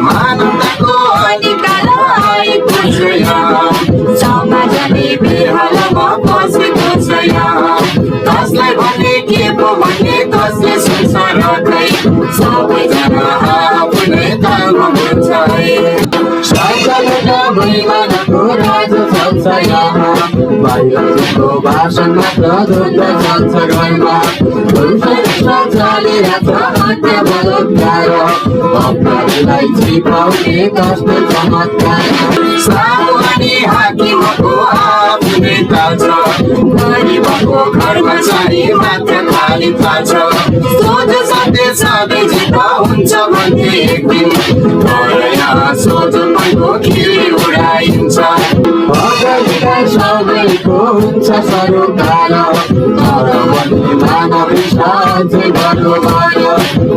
मानवताको निकाल आइपुग्छ समाजले बेहालमा बसेको छ कसलाई भने के पो भन्ने कसले सुन्छ र खै सबैजना आफ्नै तालमा बुझ्छ सरकारले महिमानको राज चल्छ बाहिरको भाषण मात्र दुध चल्छ घरमा चलिरहेछ हत्या बलात्कार अपराधीलाई छिपाउने कष्ट चमत्कार सानो अनि हाकिमको आफ्नै ताल छ गरिबको घरमा चाहिँ मात्र खाली थाल्छ सोच सधैँ सधैँ जित हुन्छ भन्ने एक दिन तर यहाँ सोझपनको खिली उडाइन्छ अगाडिका सबैको हुन्छ सरोकार तर भन्ने मानव अझै गर्नु भयो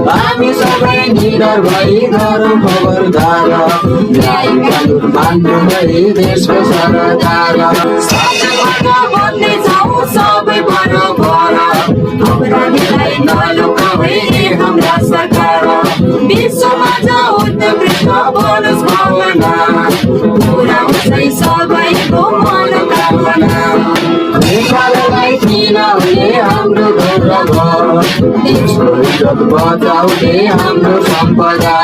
हामी सबै निडर भई गरौँ खबरदार न्याय कानुन मान्नु भई देशको सरकार भन्ने जाउँ सबै बराबर अपराधीलाई नलुकाउने हाम्रा सरकार विश्वमा उत्कृष्ट बनोस् भावना पुरा होस् सबैको मनोकामना नेपाललाई चिनाउने हाम्रो गौरव देशको इज्जत बचाउने हाम्रो सम्पदा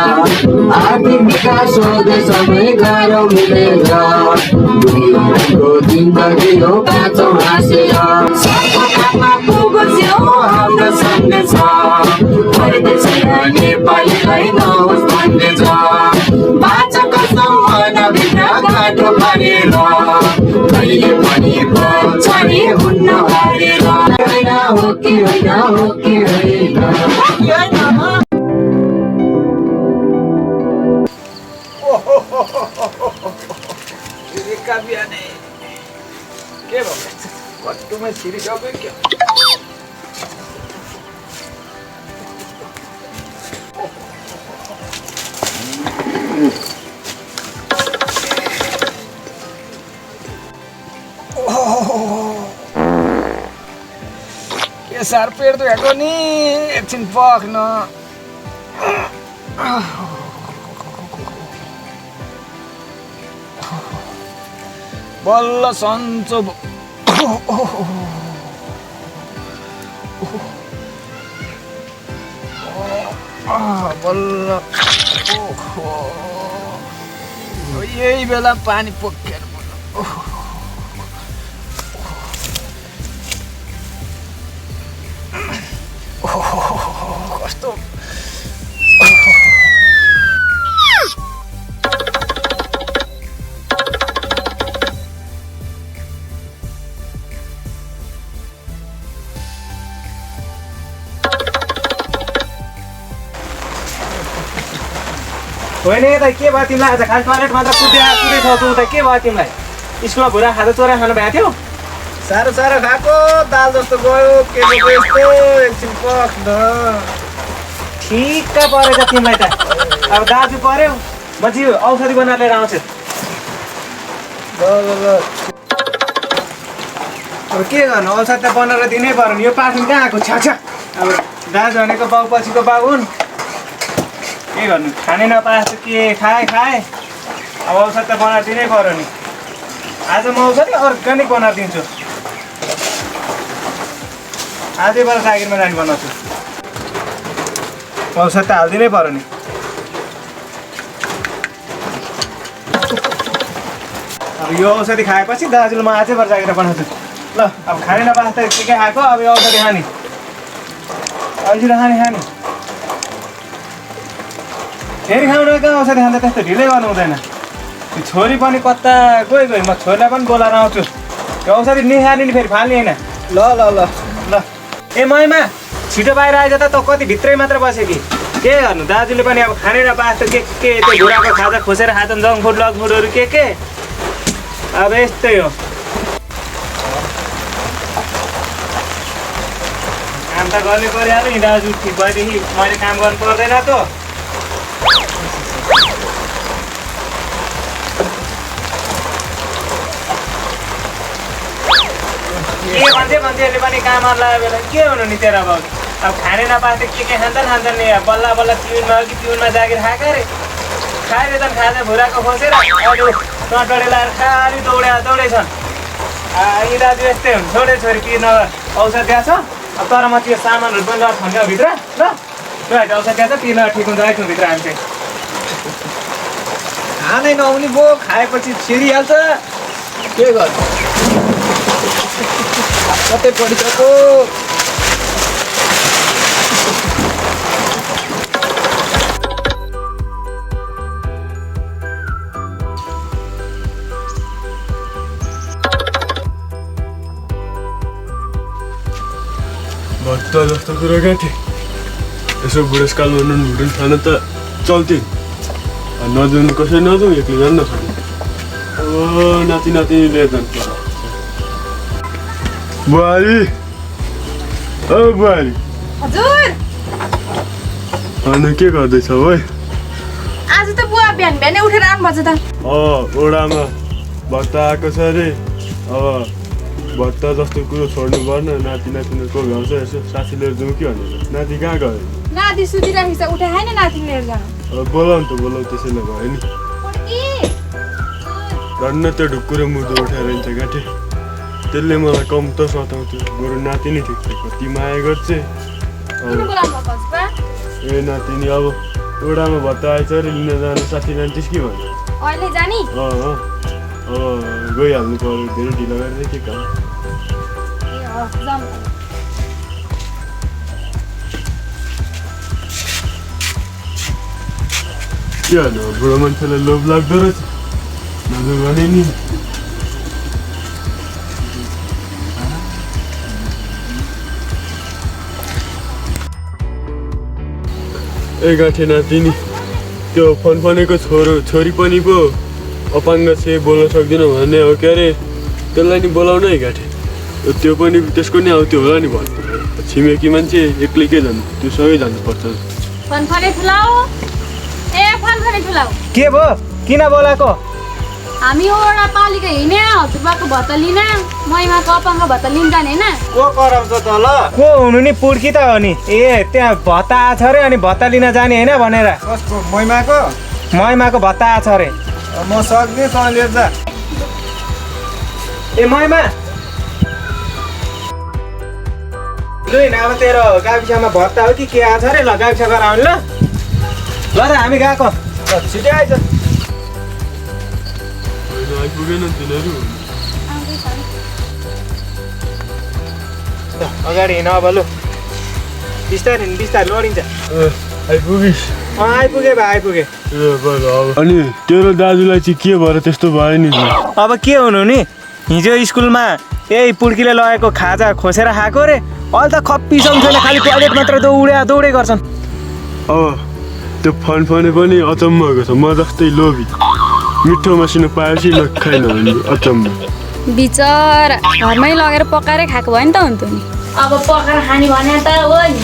आर्थिक विकास देशमै गरौँ मिलेर दुईको जिन्दगी हो बाँचौँ हाँसेर सफलतामा पुग्छ हाम्रो सन्देश परदेशीय नेपालीलाई नहोस् भन्ने छ बाँचेको सम्मानभित्र गाँठो पारेर कहिले पनि बोल्छ नि हुन्न हारेर हो कि होइन हो कि होइन के भयो कट्टुमा छिरिसक्यो क्या के सार पेट दुखेको नि एकछिन पख्न बल्ल सन्चो बल्ल यही बेला पानी पोखेर कस्तो होइन यता के भयो तिमीलाई आज खाली टोयलेट मात्र कुदेछ उता के भयो तिमीलाई स्कुलमा भुरा खाँदा चोरा खानु भएको थियो साह्रो साह्रो खाएको दाल जस्तो गयो के यस्तो एकछिन पख्न ठिक्क परेछ तिमीलाई त अब दाजु पर्यो म चाहिँ औषधि बनाएर लिएर आउँछु अब के गर्नु औषधि त बनाएर दिनै पर्यो नि यो पाठन कहाँ आएको छ्या अब दाजु भनेको बाउ पछिको बाउ हुन् के गर्नु खानै नपाएको के खाए अब औषध त बनाएर दिनै पर्यो नि आज म औषधि अर्ग्यानिक बनाएर दिन्छु आजैबाट जागिरमा जाने बनाउँछु औषध त हालिदिनै पर्यो नि अब यो औषधि खाएपछि दाजुले म आजैबाट जागिर बनाउँछु ल अब खानै नपाएको त के आएको अब यो औषधि खाने अहिले खाने फेरि खाउँ न कहाँ औषधि खाँदा त्यस्तो ढिलै गर्नु हुँदैन छोरी पनि कता गइ म छोरीलाई पनि बोलाएर आउँछु यो औषधि निखार्ने नि फेरि फाल्ने होइन ल ल ल ल ए महिमा छिटो बाहिर आएछ त कति भित्रै मात्र बस्यो कि के गर्नु दाजुले पनि अब खानै नपाएको के त्यो घुराको खाजा खोसेर खाँछन् जङ्क फुड लग फुडहरू के अब यस्तै हो काम त गर्नै परिहाल्यो नि दाजु ठिक भएदेखि मैले काम गर्नु पर्दैन त के भन्थेहरूले पनि काम लाग्यो बेला के हुनु नि तेरा बाबु अब खाने नपाए के खान्छन् नि बल्ल बल्ल पिउनमा जागिर खाएका रे खाएर त खाजा भुराको खोसेर अरू टटडे लाएर खाली दौडेछन् यी दाजु यस्तै हुन्छ छोडे छोरी पिर्न औषध दिएको छ अब तर म त्यो सामानहरू पनि ल थन्क्या भित्र ल औषध दिएको छ पिर्न ठिक हुन्छ आइपुग्नु भित्र हामी चाहिँ खानै नहुने भो खाएपछि छिरिहाल्छ के गर्छ कतै पढिसक्यो भत्ता जस्तो कुरा गाँथे यसो बुढेसकालमा नुन भुटुन खान त चल्थ्यो नजाउनु कसै नजाउँ एक्लै जानु नसक्ने नातिनीले जान्छ बुहारी ओ बुहारी हजुर अनि के गर्दैछौ है आज त बुवा बिहान बिहानै उठेर आउनुभएको छ त ओडामा भत्ता आएको छ अरे अब भत्ता जस्तो कुरो छोड्नु पर्न नातिनीको घर छ यसो साथी लिएर जाउँ कि भनेर नाति कहाँ गयो नाति सुतिरहेको छ उठे होइन नाति लिएर जानु बोलाउ त बोलाउ त्यसैले भयो नि धन्न त्यो ढुक्कुरो मुदो उठाएर हिँड्छ गाँठे त्यसले मलाई कम त सताउँथ्यो बरु नातिनी ठिक थियो कति माया गर्छ कुन बोलाउनु भएको छ बा ए नातिनी अब एउटामा भत्ता आएछ अरे लिन जानु साथी जान्थिस् कि भन्यो अहिले जानी अब गइहाल्नु पर्यो धेरै ढिलो गरेर के काम ए हस् जाऊ के भन्नु बुढो मान्छेलाई लोभ लाग्दो रहेछ नजाउँ भने नि ए गाँठे नातिनी त्यो फनफनेको छोरी पनि पो अपाङ्ग छे बोल्न सक्दिनँ भन्ने हो के अरे त्यसलाई नि बोलाउन है गाँठे त्यो पनि त्यसको नि आउँथ्यो होला नि भन्नु छिमेकी मान्छे एक्लै के जानु त्यो सँगै जानुपर्छ फनफने ठुलाउ ए फनफने ठुलाउ के भयो किन बोलाएको हामी एउटा पालिका हिँडे हजुरबाको भत्ता लिन महिमाको अपाङ्ग भत्ता लिन जाने होइन को कराउँछ त ल को हुनु नि पुड्की त हो नि ए त्यहाँ भत्ता आछ अरे अनि भत्ता लिन जाने होइन भनेर कसको महिमाको महिमाको भत्ता आछ अरे म सक्दिनँ तँ लिएर जा ए महिमा लु अब तेरो गाविसमा भत्ता हो कि के आछ अरे ल गाविस गरेर आउनु ल ल त हामी गएको छिटै आइज आइपुगेन तिनीहरू अगाडि हिँड अब लु बिस्तारै लडिन्छ आइपुगिस् आइपुगे भाइ आइपुगे अनि तेरो दाजुलाई चाहिँ के भएर त्यस्तो भयो नि अब के हुनु नि हिजो स्कुलमा यही पुड्कीले लगेको खाजा खोसेर खाएको रे अहिले त खप्पीसँग छैन खालि टोइलेट मात्र दौडे गर्छन् अब त्यो फनफने पनि अचम्म भएको छ म जस्तै लोभी मिठो मसिनो पाएपछि नखाइन भने अचम्म बिचरा घरमै लगेर पकाएर खाएको भयो नि त हुन्थ्यो नि अब पकाएर खाने भने त हो नि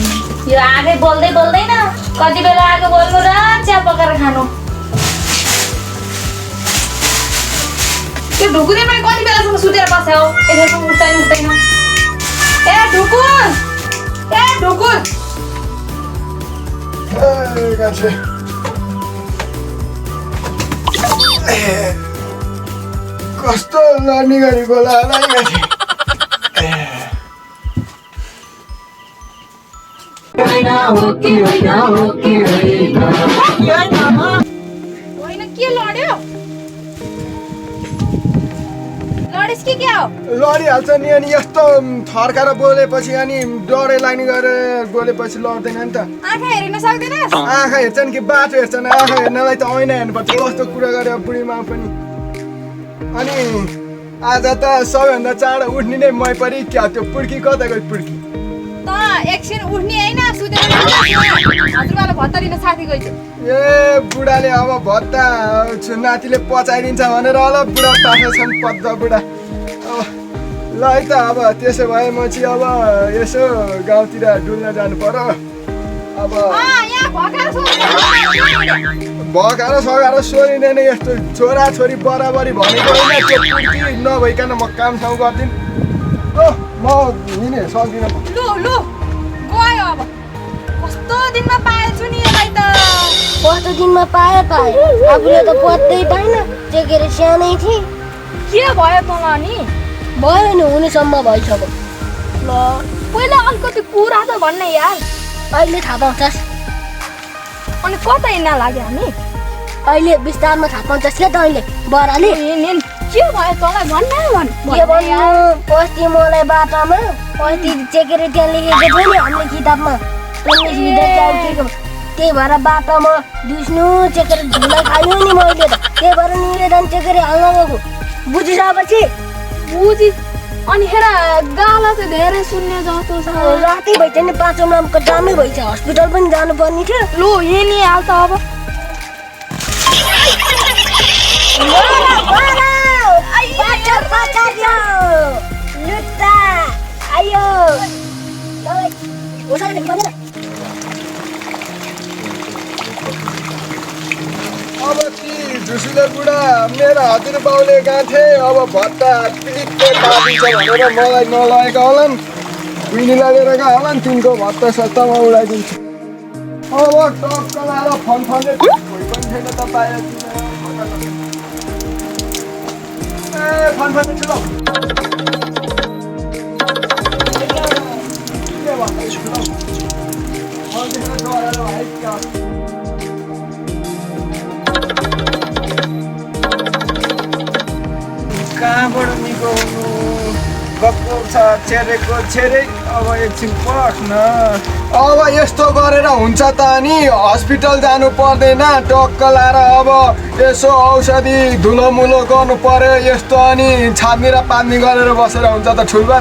यो आगै बोल्दै बोल्दैन कति बेला आगो बोल्नु र चिया पकाएर खानु त्यो ढुकुरे पनि कति बेलासम्म सुतेर बस्यो यसरी उठ्दैन ए ढुकुर कस्तो लड्ने गरी बोलाएर होइन के लड्यो लडिस कि क्या हो लडिहाल्छ नि अनि यस्तो थर्काएर बोलेपछि अनि डरै लाग्ने गरेर बोलेपछि लड्दैन नि त आँखा हेरिन सक्दैनस् आँखा हेर्छन् कि बाटो हेर्छन् आँखा हेर्नलाई त ऐना हेर्नुपर्छ कस्तो कुरा गर्यो बुढीमा पनि अनि आज त सबैभन्दा चाँडो उठ्ने नै मै परि क्या त्यो पुड्की कता गयो पुड्की त एकछिन उठ्ने होइन सुतेर हजुरबालाई भत्ता लिन साथी गइछु ए बुढाले अब भत्ता नातिले पचाइदिन्छ भनेर होला बुढा पाखा छन् पद्ध बुढा ल है त अब त्यसो भए म चाहिँ अब यसो गाउँतिर डुल्न जानु पर्यो अब यहाँ भगाएर सगाएर सोरिँदैन यस्तो छोरा छोरी बराबरी भनेको होइन त्यो पुड्की नभइकन म काम ठाउँ गर्दिनँ म हिँडेँ सक्दिनँ लु गयो अब कस्तो दिनमा पाएछु नि यसलाई त कस्तो दिनमा पाए आफूले त पत्तै पाइन चेकेर सानै थिए के भयो तँलाई नि भयो नि हुनेसम्म भइसक्यो ल पहिला अलिकति कुरा त भन्ने यार अहिले थाहा पाउँछस् अनि कता हिँड्न लाग्यो हामी अहिले बिस्तारमा थाहा पाउँछस् क्या त अहिले बराले के भयो तँलाई भन्न के भन्नु अस्ति मलाई बाटामा अस्ति चेकेर त्यहाँ लेखेको थियो नि हामीले किताबमा त्यही भएर बाटोमा दुस्नु चेकेर झुला खायो नि मैले त त्यही भएर निवेदन चेकेर हाल्न गएको बुझिसकेपछि बुझी अनि हेर गाला चाहिँ धेरै सुन्ने जस्तो छ राति भइछ नि 5 नामको जामै भइछ हस्पिटल पनि जानुपर्ने थियो लो यही नि हाल त अब लुट्टा आयो अब ती झुसुले बुढा मेरो हजुरबाउले गाँथे अब भत्ता पिलिक्कै पादिन्छ भनेर मलाई नलगेका होलान् बिनीलाई लिएर गएको होलान् तिनको भत्ता सस्तामा उडाइदिन्छु अब टक्क लाएर फोन कोही पनि छैन त बाहिर ए फोन ठुलो के भन्दैछु कहाँबाट निकाउनु गप्पो छ छेरेको छेरै अब एकछिन पख्न अब यस्तो गरेर हुन्छ त नि हस्पिटल जानु पर्दैन टक्क लाएर अब यसो औषधि धुलोमुलो गर्नु पर्यो यस्तो अनि छाप्ने र पानी गरेर बसेर हुन्छ त ठुलबा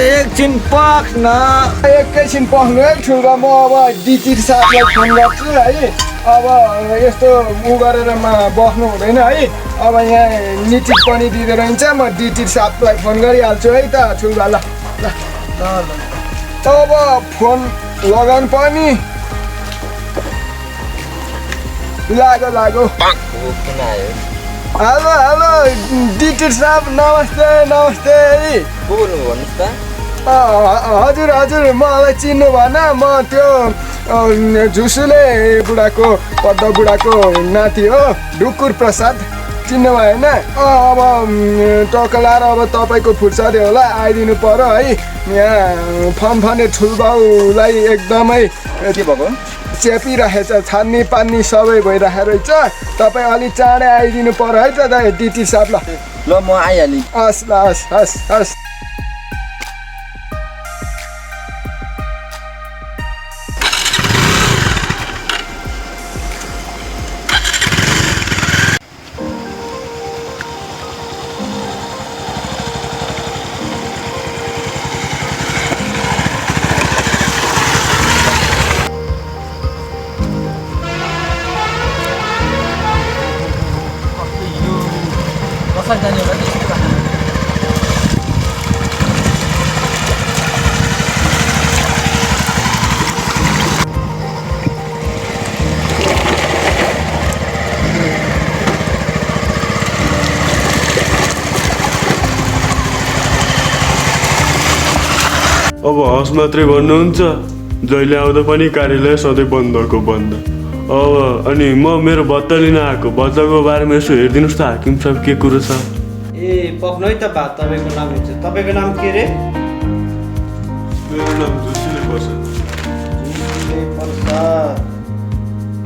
एकछिन पख्न एकैछिन पख्नु है ठुलबा म अब डिटी साथलाई फोन गर्छु है अब यस्तो उ गरेर बस्नु हुँदैन है अब यहाँ निचित पनि दिँदो रहेछ म डिटी साथलाई फोन गरिहाल्छु है त ठुलबा ल ल ल अब फोन लगाउनु पर्ने लाग्यो हेलो हेलो डिटी साहब नमस्ते नमस्ते हजुर मलाई चिन्नु भएन म त्यो झुसुले बुढाको पद्म बुढाको नाति हो ढुकुर प्रसाद चिन्नु भएन अब टक्क लाएर अब तपाईँको फुर्सदै होला आइदिनु पर्यो है यहाँ फनफने ठुलबाउलाई एकदमै के भएको चेपिरहेछ छान्नी पानी सबै भइरहेको रहेछ तपाईँ अलिक चाँडै आइदिनु पर्यो है त डिटी साहब ल म आइहालेँ हस् ल हस् अब हस् मात्रै भन्नुहुन्छ जहिले आउँदा पनि कार्यालय सधैँ बन्दको बन्द अब अनि म मेरो भत्ता लिन आएको भत्ताको बारेमा यसो हेरिदिनुहोस् त हाकिम साहब के कुरो छ ए पक्नु है त बा तपाईँको नाम हुन्छ तपाईँको नाम के रे मेरो नाम झुसुले प्रसाद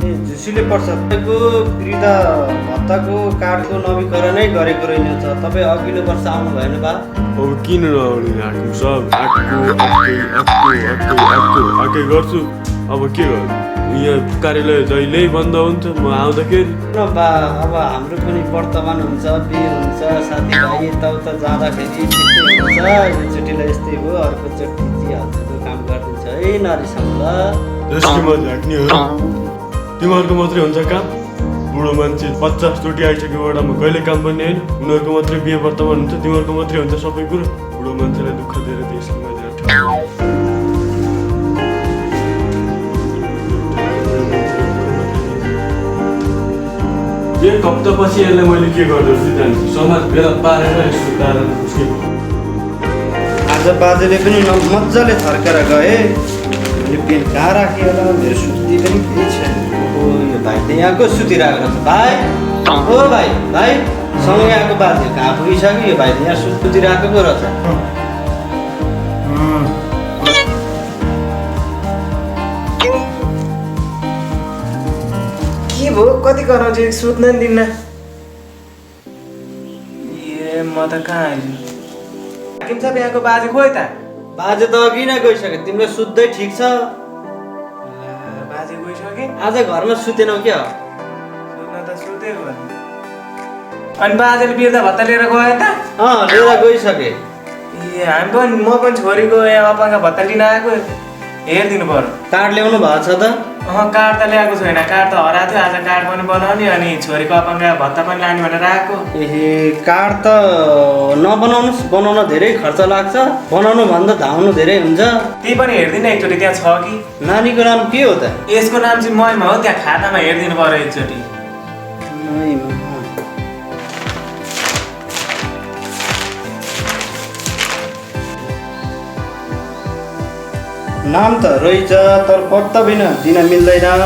झुसुले प्रसाद तपाईँको वृद्ध भत्ताको कार्डको नवीकरणै गरेको रहेछ तपाईँ अघिल्लो वर्ष आउनु भएन बा अब किन नआउने हाकिम साहब आएकै गर्छु अब के गर्नु यहाँ कार्यालय जहिल्यै बन्द हुन्छ म आउँदाखेरि बा अब हाम्रो पनि वर्तमान हुन्छ बिहे हुन्छ साथीभाइ यताउता जाँदाखेरि त्यस्तै हुन्छ योचोटिलाई यस्तै हो अर्कोचोटि हाल्छको काम गरिदिन्छ है नरिसाउनु ल जसकोमा झाक्ने हो तिमीहरूको मात्रै हुन्छ काम बुढो मान्छे 50 चोटि आइसकेबाट म कहिले काम पनि होइन उनीहरूको मात्रै बिहे वर्तमान हुन्छ तिमीहरूको मात्रै हुन्छ सबै कुरो बुढो मान्छेलाई दुःख दिएर देशको एक हप्तापछि यसलाई मैले के गर्दैछु जान्छु समाज बेला पारेर यस्तो दारा फुस्केको आज बाजेले पनि मजाले थर्केर गए। मैले पेन कहाँ राखेँ होला, मेरो सुत्ती पनि केही छैन। ओ यो भाइ त यहाँको सुतिरहेको रहेछ। भाइ ओ भाइ भाइ सँगै आएको बाजे कहाँ पुगिसक्यो? यो भाइ त यहाँ सुतिरहेको पो रहेछ। के भयो कति कराउँछु सुत्न नि दिन्न ए म त कहाँ आइजु हाकिम साहब यहाँको बाजे खोइ त बाजे त अघि नै गइसक्यो। तिम्रो सुत्दै ठिक छ? बाजे गइसके आज घरमा सुतेनौ क्या? सुत्न त सुतेको अनि बाजेले बिर्ता भत्ता लिएर गयो त लिएर गइसके। ए हामी पनि म पनि छोरीको यहाँ अपाङ्ग भत्ता लिन आएको हेरिदिनु पर्यो। कार्ड ल्याउनु भएको छ त? कार्ड त ल्याएको छैन, कार्ड त हराएको थियो। आज कार्ड पनि बनाउने अनि छोरीको अपाङ्ग भत्ता पनि लाने भनेर आएको। ए कार्ड त नबनाउनुहोस्, बनाउन धेरै खर्च लाग्छ। बनाउनु भन्दा धाउनु धेरै हुन्छ। त्यही पनि हेरिदिनु एकचोटि त्यहाँ छ कि? नानीको नाम के हो त? यसको नाम चाहिँ महिमा हो। त्यहाँ खातामा हेरिदिनु पर्यो एकचोटि। नाम त रहेछ तर पत्ता पनि दिन मिल्दैन।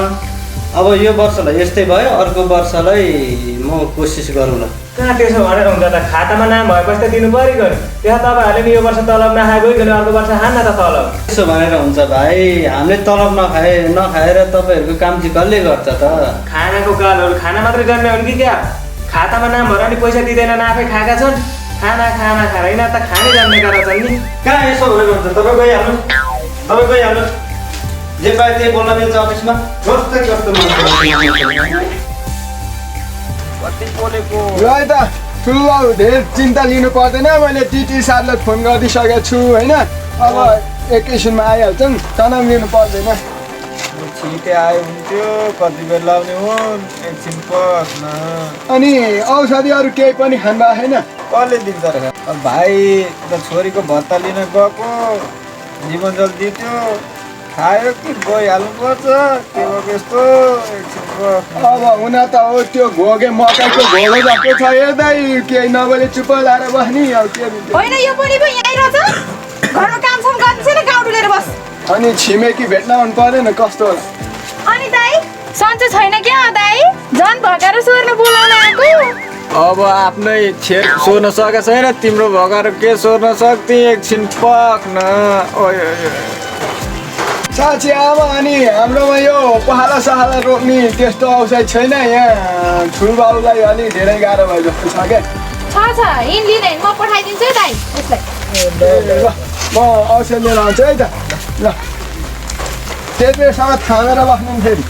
अब यो वर्षलाई यस्तै भयो, अर्को वर्षलाई म कोसिस गरौँला। कहाँ त्यसो भनेर हुन्छ त? खातामा नाम भएपछि त दिनु पऱ्यो नि। त्यहाँ तपाईँहरूले नि यो वर्ष तलब नखाएको अर्को वर्ष खान्न त तलब। त्यसो भनेर हुन्छ भाइ? हामीले तलब नखाएर तपाईँहरूको काम चाहिँ कसले गर्छ त? खानाको कालहरू खाना मात्रै जन्मे हुन् कि क्या? खातामा नाम भएर नि पैसा दिँदैन, आफै खाएका छन्। खाना खाएर होइन त खाने जन्मेका रहेछन् नि। कहाँ यसो भनेर हुन्छ? तपाईँ गइहाल्नु, तपाईँ गइहाल्नु। जे पाए त्यही बोल्न मिल्छ अफिसमा। कस्तो कति बोलेको ल है त ठुलो धेर चिन्ता लिनु पर्दैन। मैले टिटी साहबलाई फोन गरिदिइसकेको छु होइन। अब एकैछिनमा आइहाल्छन्, तनाव लिनु पर्दैन। छिटै आयो हुन्थ्यो, कति बेर लाउने हो एकछिन पस्न। अनि औषधिहरू केही पनि खानु छैन? कसले दिन्छ र भाइ? त छोरीको भत्ता लिन गएको, जीवनजल दिन्थ्यो, खायो कि गइहाल्नुपर्छ। के भएको यस्तो एकछिन पस्न। अब हुन त हो त्यो घोगे मकैको घोलो जस्तो छ हेर्दै केही नबोले चुप लाएर बस्ने। अब के होइन यो पनि पो यहीँ रहेछ। घरमा कामसाम गर्नु छैन, गाउँ डुलेर बस। अनि छिमेकी भेट्न आउनु परेन कस्तो होला? अनि दाइ सन्चो छैन क्या दाइ? झन् भगाएर सोर्नु बोलाउन आएको। अब आफ्नै छेर सोर्न सकेको छैन, तिम्रो भगाएर के सोर्न सक्थे? एकछिन पक्न। साँच्ची आमा अनि हाम्रोमा यो पखाला सखाला रोप्ने त्यस्तो औषध छैन। यहाँ ठुलबाउलाई अलिक धेरै गाह्रो भयो जस्तो छ क्या। छ यिन लिँदै म पठाइदिन्छु है दाइ यसलाई। ल म औषध लिएर आउँछु है त। ल त्यति बेरसम्म थामेर बस्नु फेरि।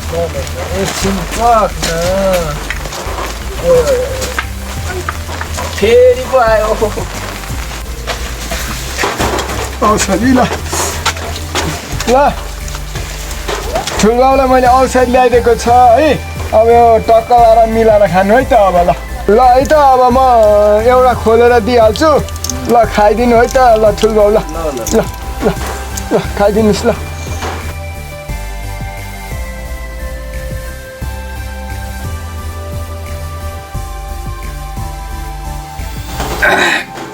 एकछिन पक्न। फेरि पो आयो औषधि। ल ल ठुलबाउलाई मैले औषध ल्याइदिएको छ है। अब यो टक्क लाएर मिलाएर खानु है त। अब ल ल है त। अब म एउटा खोलेर दिइहाल्छु। ल खाइदिनु है त। ल ठुलबाउ ल ल ल ल खाइदिनुहोस् ल।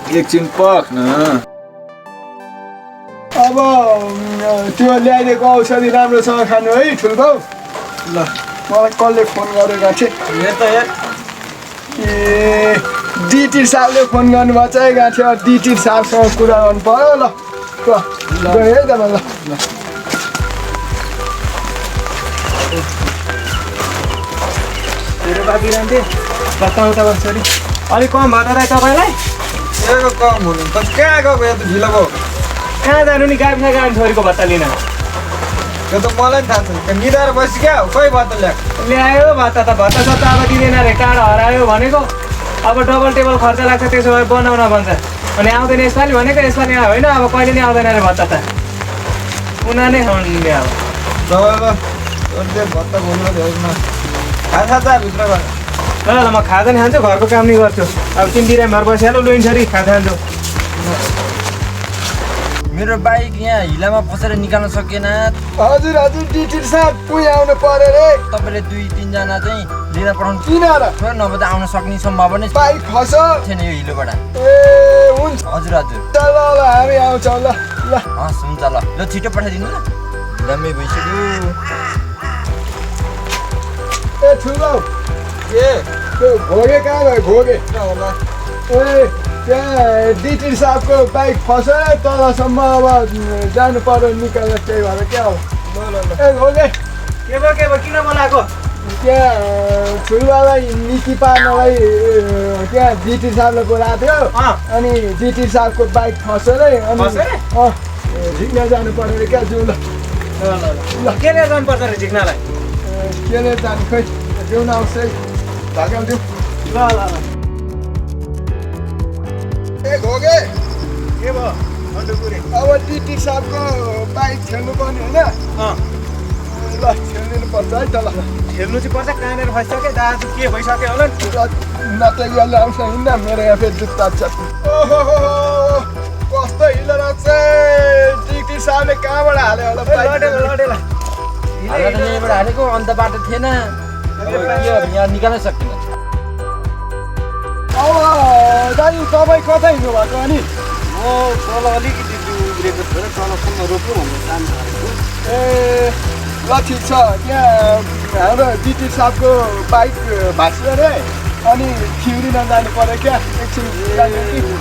एकछिन पक्न। अब त्यो ल्याइदिएको औषधि राम्रोसँग खानु है ठुलबाउ। ल मलाई कसले फोन गरेको थिएँ? हेर त हेर। ए डिटी साहबले फोन गर्नुभएको छ है गाँठी। अब डिटी साहबसँग कुरा गर्नु पर्यो। ल ल गएँ है त म। ल तेरो बाँकी रहन्थे बताउँदा छोरी अलिक कम भयो त तपाईँलाई? यसको कम हुनु त कहाँ गएको यो त ढिलो भयो। कहाँ जानु नि? गाडी गाडी छोरीको भत्ता लिन। त्यो त मलाई पनि थाहा छ। त्यो निधाएर बसी क्या खोइ भत्ता ल्याएको। ल्यायो भत्ता त भत्ता सत्ता अब दिँदैन अरे। कार्ड हरायो भनेको अब डबल टेबल खर्च लाग्छ। त्यसो भए बनाउन भन्छ। अनि आउँदैन यसपालि भनेको, यसपालि होइन अब कहिले नै आउँदैन अरे भत्ता त। उनीहरू नै खाउने अब। तपाईँको भत्ता बोल्नु भ्याउन खाजा त भित्र गएर। ल ल म खाजा नि खान्छु, घरको काम नि गर्छु। अब तिन बिरामीहरू बसिहाल्नु लुइन छोरी खाजा खान्छु। मेरो बाइक यहाँ हिलामा फसेर निकाल्न सकेन। हजुर हजुर डिटी साहब पुइ आउनु पर्यो रे। तपाईँले 2-3 जना चाहिँ लिएर पठाउनु किन र? नभए त आउन सक्ने सम्भावना बाइक खस छैन यो हिलोबाट। ए हुन्छ। हजुर हजुर ल ल हामी आउँछौँ। आउँछ ल ल हस् हुन्छ ल ल छिटो पठाइदिनु ल दामी भइसक्यो ए ठुलो के त्यो घोगे कहाँ भयो घोगे ए त्यहाँ डिटी साहबको बाइक फसेर तलसम्म अब जानु पर्यो निकाल्न त्यही भएर क्या हो ए घोगे के भयो किन बोलाएको त्यहाँ ठुलबालाई नीति पार्नलाई त्यहाँ डिटी साहबले बोलाएको थियो अनि डिटी साहबको बाइक फसेर अनि झिक्न जानु पर्यो अरे क्या जाउँ ल के लिएर जानुपर्छ अरे झिक्नलाई के लिएर जानु खोइ जाउँ न आउँछ धकाल दिउँ ल ए घोगे के भयो अन्डुपुरी अब डिटी साहबको बाइक खेल्नु पर्ने होइन ल खेलिदिनु पर्छ है त ल खेल्नु चाहिँ पर्छ कहाँनिर फसिसक्यो दाजु के भइसक्यो होला नत्र यसले आउँछ हिँड्न मेरो यहाँ फेरि जुत्ता छ ओहो कस्तो हिलेर चाहिँ डिटी साहबले कहाँबाट हाल्यो होला लडेला यहाँबाट हालेको अन्त बाटो थिएन यहाँ निकाल्न सकिनँ अब दाजु तपाईँ कता हिँड्नु भएको अनि म तल अलिकति उब्रेको छु र तलसम्म रोक्नु भन्ने काम गरेको ए ल ठिक छ त्यहाँ हाम्रो डिटी साहबको बाइक भाँच्यो अरे अनि खिउरी नजानु पऱ्यो क्या एकछिन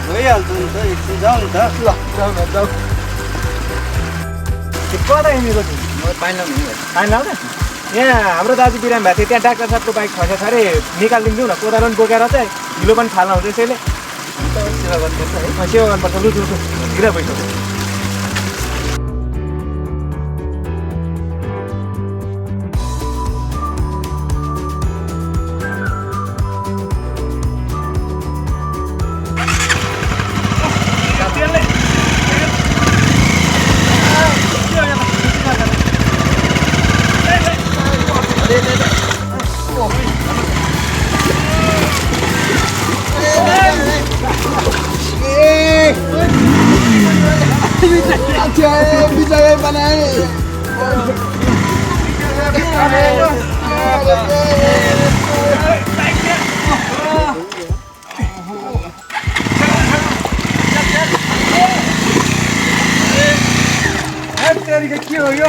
भइहाल्छ नि त एकछिन जाउँ नि त ल जाउँ न जाउँ कता हिँडेको छु म पाइनँ नि होइन आउँदा यहाँ हाम्रो दाजु बिरामी भएको थियो त्यहाँ डाक्टर साहबको बाइक खसेछ अरे निकालिदिन्छु न कोदालो पनि बोकेर चाहिँ हिलो पनि फाल्न हुन्छ त्यसैले सेवा गर्नुपर्छ है सेवा गर्नुपर्छ लु ढिलो भइसक्यो विजय बनाए के हो यो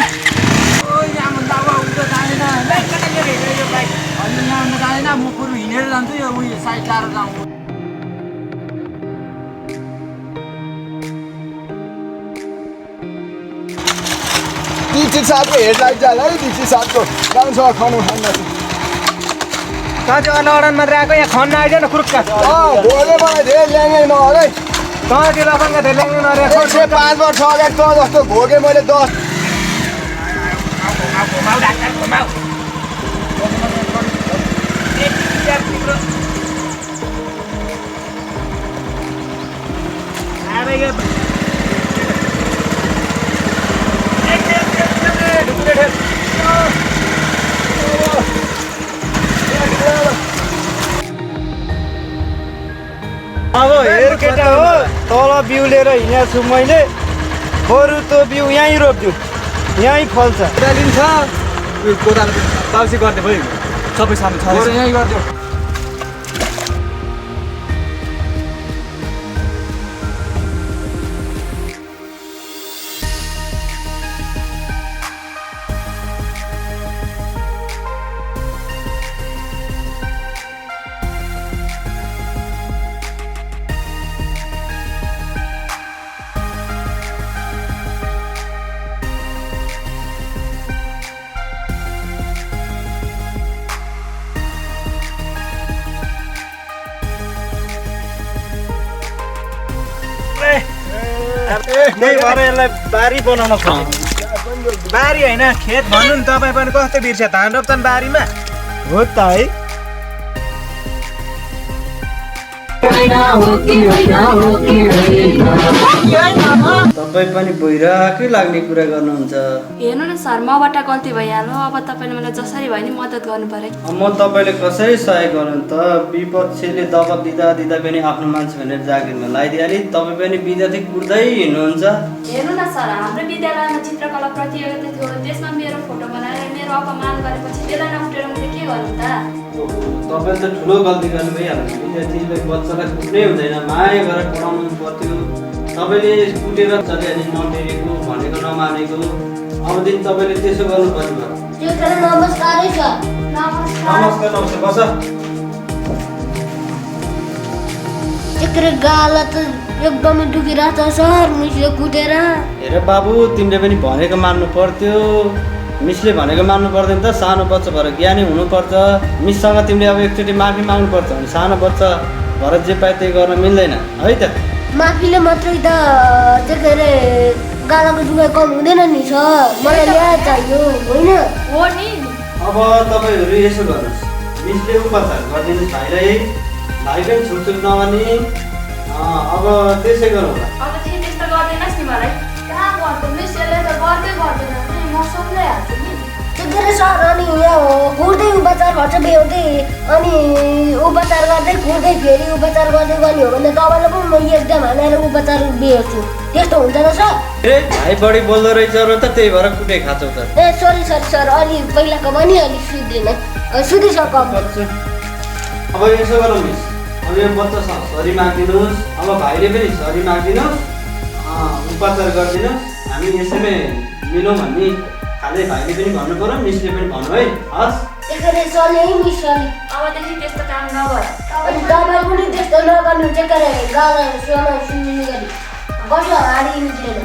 जाँदैन म बरु हिँडेर जान्छु यो उयो साइड टाढो जाउँ डिटी साहबको हेडलाइट जाला है डिटी साहबको राम्रोसँग खानु खान्न कहाँ चाहिँ अनअडन मात्रै आएको यहाँ खन्न आइदियो न खुर्का भोले मलाई धेरै ल्याङ्गै नहर है कहाँ त्यो लपङ्गा धेरै ल्याङ्नु नरे 5 वर्ष अगाडि त जस्तो भोगे मैले 10 अब हेर केटा हो तल बिउ लिएर हिँडेको छु मैले बरु त्यो बिउ यहीँ रोप्छु यहीँ फल्छ दिन्छ कोदालो बाउसी गर्दै भयो सबै सामान छ बरु यहीँ गरिदिउँ त्यही भएर यसलाई बारी बनाउन खोजेको बारी होइन खेत भन्नु नि तपाईँ पनि कस्तो बिर्स्या धान रोप्छन् बारीमा हो त है तपाईँ पनि भइरहेकै लाग्ने कुरा गर्नुहुन्छ हेर्नु न सर मबाट गल्ती भइहाल्यो अब तपाईँले मलाई जसरी भए नि मद्दत गर्नु पर्यो म तपाईँले कसरी सहयोग गर्नु त विपक्षले दबाब दिँदा पनि आफ्नो मान्छे भनेर जागिरमा लगाइदिइहाले तपाईँ पनि विद्यार्थी कुर्दै हिँड्नुहुन्छ हेर्नु न सर हाम्रो विद्यालयमा चित्रकला प्रतियोगिता थियो त्यसमा मेरो फोटो बनाएर मेरो अपमान गरेपछि त्यसलाई नफुटेर मैले के गर्नु त तपाईँले त ठुलो गल्ती गर्नु भइहाल्यो विद्यार्थीले बच्चालाई कुट्नै हुँदैन माया गरेर पढाउनु पर्थ्यो सबैले कुटेर चल्यो नटेरेको भनेको नमानेको अब दिन तपाईँले त्यसो गर्नु पर्यो भयो। चेकर नमस्कारै छ। नमस्कार नमस्कार बस। चेकर गाला त एकदमै दुखिरहेको छ सर मिसले कुटेर। हेर बाबु तिमीले पनि भनेको मान्नु पर्थ्यो। मिसले भनेको मान्नु पर्दैन त, सानो बच्चा भएर ज्ञानी हुनुपर्छ। मिससँग तिमीले अब एकचोटि माफी माग्नुपर्छ भने सानो बच्चा भएर जे पाए त्यही गर्न मिल्दैन है त। माफीले मात्रै त के अरे गालाको दुखाइ कम हुँदैन नि सर, मलाई ल्याए चाहियो होइन। हो नि। अब तपाईँहरू यसो गर्नुहोस्, मिसले उपचार गरिदिनुहोस् भाइलाई, भाइ पनि छुटछुट नगर्ने। अब त्यसै गरौँ होला। अब चाहिँ त्यस्तो गर्दैनस् नि मलाई। कहाँ गर्छु मिस, यसले त गर्दै गर्दैन नि, म सम्झाइहाल्छु नि। के अरे सर अनि यहाँ घुर्दै उपचार गर्छ बेहुँदै अनि उपचार गर्दै घुर्दै फेरि उपचार गर्दै गर्ने हो भने तपाईँलाई पनि म एकदम हालेर उपचार बेहोर्छु, त्यस्तो हुन्छ त सर? ए भाइ बढी बोल्दो रहेछ र त त्यही भएर कुटे खाँचौ त। ए सरी सर अलि पहिलाको पनि अलिक सुध्रिन सुधिसक। अब यसो गरौँ मिस, अब यो बच्चासँग सरी मागिदिनुहोस्, अब भाइले पनि सरी मागिदिनुहोस्, उपचार गरिदिनुहोस्। हामी यसैमै मिलौँ भन्ने खाले भाइले पनि भन्नु पऱ्यो, मिसले पनि भन्नु है। हस् त्यसरी चल्यो है मिस अलि। अबदेखि त्यस्तो काम नगर। अनि तपाईँ पनि त्यस्तो नगर्नु के अरे गाला सुन्ने गरी गर्छ हाडी निक्लेन।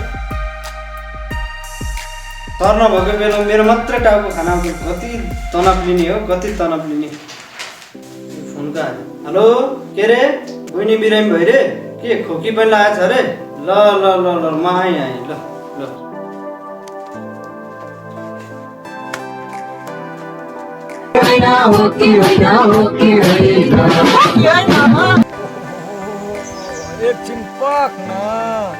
सर नभएको बेला मेरो मात्रै टाउको खाना कति तनाव लिने हो, कति तनाव लिने। फोनको आयो। हेलो के अरे बहिनी बिरामी भयो रे, के खोकी पनि लागेको छ अरे? ल ल ल ल म आएँ ल ल। हो कि होइन एकछिन पक न,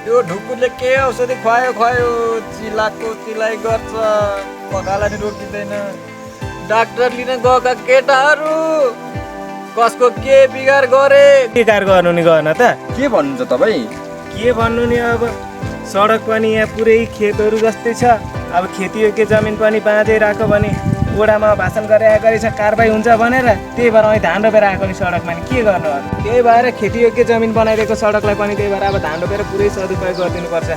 त्यो ढुकुरले के औषधि खुवायो चिलाइ गर्छ, पखाला नि रोकिँदैन। डाक्टर लिन गएका केटाहरू कसको के बिगार गरे, बिगार गर्नु नि गर्न त के भन्नुहुन्छ तपाईँ? के भन्नु नि। अब सडक पनि यहाँ पुरै खेतहरू जस्तै छ। अब खेतीयोग्य जमिन पनि बाँझै राख्यो भने ओडामा भाषण गरेर आएको छ कारबाही हुन्छ भनेर, त्यही भएर अहिले धान रोपेर आएको नि सडकमा नि के गर्नु अरू। त्यही भएर खेतीयोग्य जमिन बनाइदिएको सडकलाई पनि त्यही भएर अब धान रोपेर पुरै सदुपयोग गरिदिनुपर्छ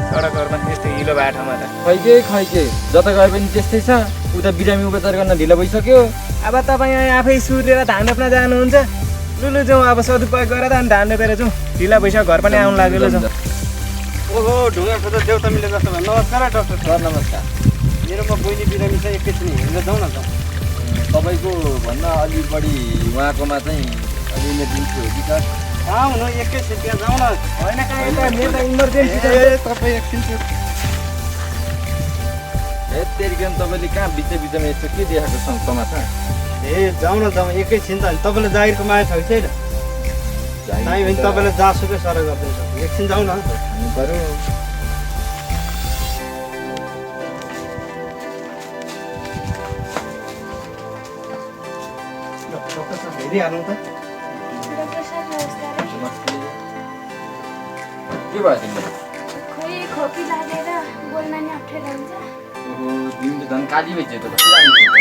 सडकहरूमा, त्यस्तो हिलो भएको ठाउँमा त। खैके जता गए पनि त्यस्तै छ। उता बिरामी उपचार गर्न ढिलो भइसक्यो। अब तपाईँ यहाँ आफै सुरेर धान रोप्न जानुहुन्छ, लुलु जाउँ अब सदुपयोग गरेर अनि धान रोपेर जाउँ। ढिला भइसक्यो, घर पनि आउनु लाग्यो। ल जाउँ। ओहो ढुङ्गा खोज्दा देउता मिले जस्तो भयो। नमस्कार डाक्टर सर नमस्कार। मेरोमा बहिनी बिरामी छ, एकैछिन हेरेर जाउँ न त। तपाईँको भन्दा अलि बढी उहाँकोमा चाहिँ अलि इमर्जेन्सी हो कि सर? कहाँ हुनु, एकैछिन त्यहाँ जाउँ न। होइन कहाँ यता मेरो त इमर्जेन्सी छ। तपाईँ एकछिन त्यतिखेर तपाईँले कहाँ बिचमा यस्तो के देखाएको छ समाचार? जाउँ न जाउँ एकैछिन त। तपाईँलाई जागिरको माया छ कि छैन? चाहिँ भने तपाईँलाई जहाँसुकै सर गरिदिन्छ। एकछिन जाउँ न। खानु पऱ्यो। हेरिहालौँ त। के भयो तिमीलाई? खोइ खोकी लागेर बोल्न नि अप्ठ्यारो हुन्छ। ओहो तिमी त झन् काली भइसक्यो त, कस्तो राम्रो थियो।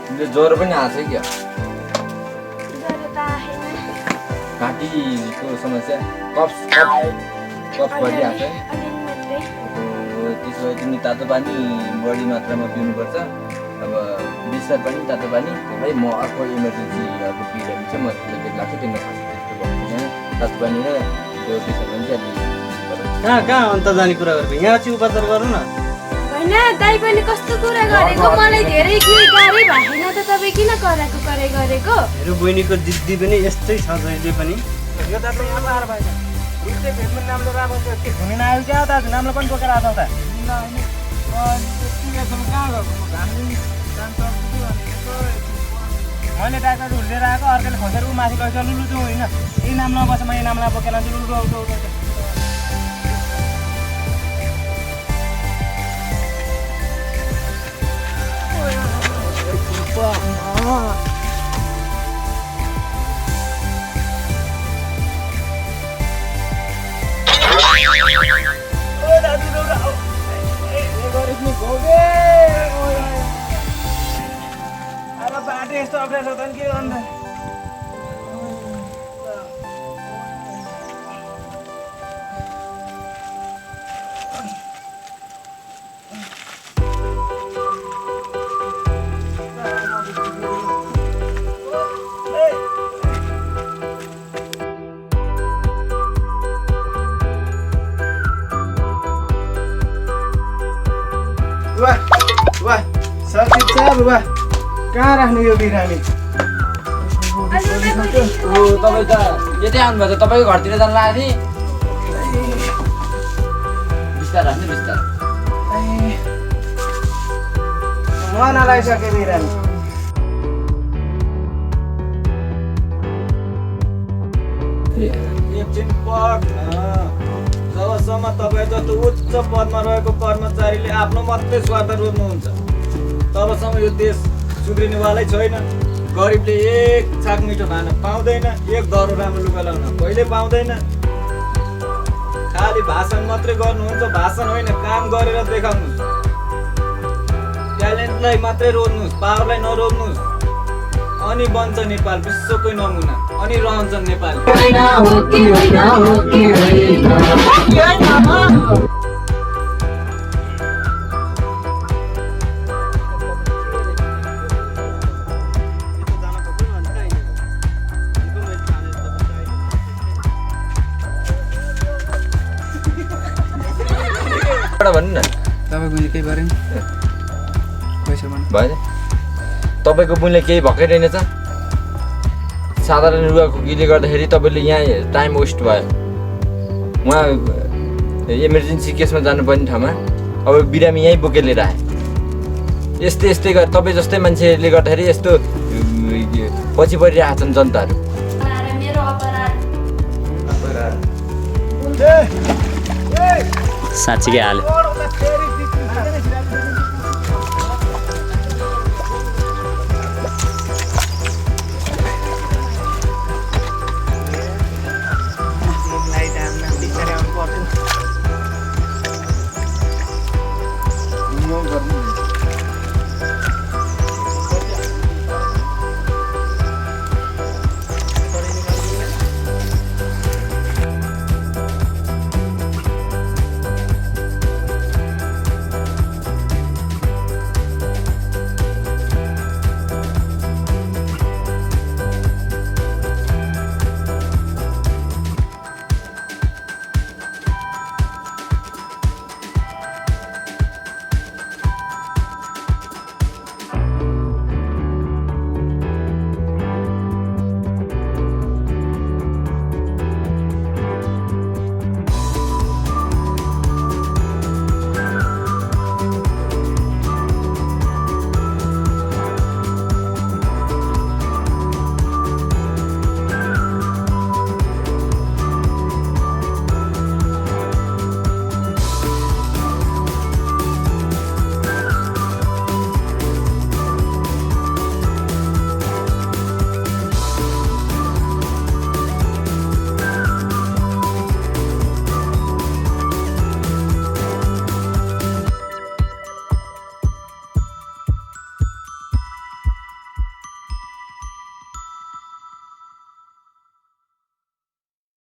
तिमीले ज्वरो पनि आएको छ क्या? ज्वरो त आएन। घाँटीको समस्या, कफ भइरहेको छ। अलिअलि मात्रै। त्यसो भए तिमी तातो पानी बढी मात्रामा पिउनुपर्छ। अब बिस्तार पनि तातो पानी। भाइ म अर्को इमर्जेन्सी अर्को बिरामी छ, म त्यसलाई लाग्छ त्यो नखान्छ, त्यस्तो भन्दैन। तातो पानी र त्यो बिस्तार पनि चाहिँ अलिक कहाँ अन्त जाने कुरा गरेको, यहाँ चाहिँ उपचार गरौँ न। होइन दाइ पनि कस्तो कुरा गरेको, मलाई धेरै के गाह्रै भएन त तपाईँ किन गरेको? मेरो बहिनीको जिद्दी पनि यस्तै छ जहिले पनि। यो त यहाँ आएर भएछ रुचि भेटमा नामले राम्रो के घुमिन आयो क्या त नामले पनि बोकेर आएको त। मैले डाक्टर लिएर आएको, अर्कोले खोजेर ऊ माथि गएछ लुलु जाउँ होइन, यही नाममा बस्छ, म यही नामलाई बोकेर आउँछु लुलु आउँछ। बाटो यस्तो अप्ठ्यारो छ त के गर्नु। बा कहाँ राख्ने यो बिरामी तपाईँ त यतै आउनुभएको छ तपाईँको घरतिर जानु लागेको थिएँ बिस्तार राख्नु बिस्तार मन लगाइसके बिरामी एकछिन पढ जबसम्म तपाईँ जस्तो उच्च पदमा रहेको कर्मचारीले आफ्नो मात्रै स्वार्थ रोज्नुहुन्छ तबसम्म यो देश सुध्रिनेवालै छैन। गरिबले एक छाक मिठो खान पाउँदैन, एक दरो राम्रो लुगा लाउन कहिले पाउँदैन। खालि भाषण मात्रै गर्नुहुन्छ, भाषण होइन काम गरेर देखाउनुहोस्। ट्यालेन्टलाई मात्रै रोज्नुहोस्, पावरलाई नरोज्नुहोस्। अनि बन्छ नेपाल विश्वकै नमुना, अनि रहन्छन् नेपाल। भन्नु न तपाईँको केही गरेँ भयो तपाईँको बुनले केही भएकै रहेनछ। साधारण लुगाको गिले गर्दाखेरि तपाईँले यहाँ टाइम वेस्ट भयो। उहाँ इमर्जेन्सी केसमा जानुपर्ने ठाउँमा अब बिरामी यहीँ बोकेर लिएर आए। यस्तै यस्तै गरेर तपाईँ जस्तै मान्छेले गर्दाखेरि यस्तो पछि परिरहेका छन् जनताहरू। साँच्चीकै हाल्यो